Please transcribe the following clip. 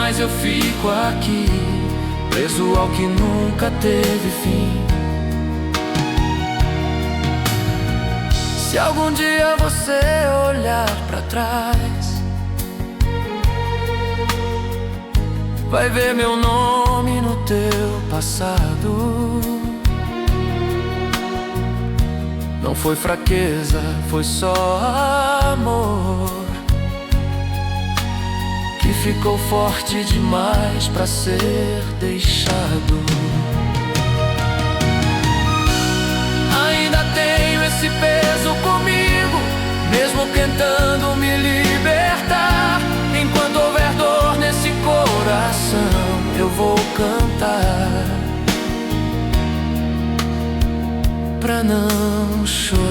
mas eu fico aqui, preso ao que nunca teve fim. Se algum dia você olhar pra trás, vai ver meu nome no teu passado. Não foi fraqueza, foi só amor, que ficou forte demais pra ser deixado. Ainda tenho esse peso comigo, mesmo tentando me libertar. Enquanto houver dor nesse coração, eu vou cantar pra não chorar.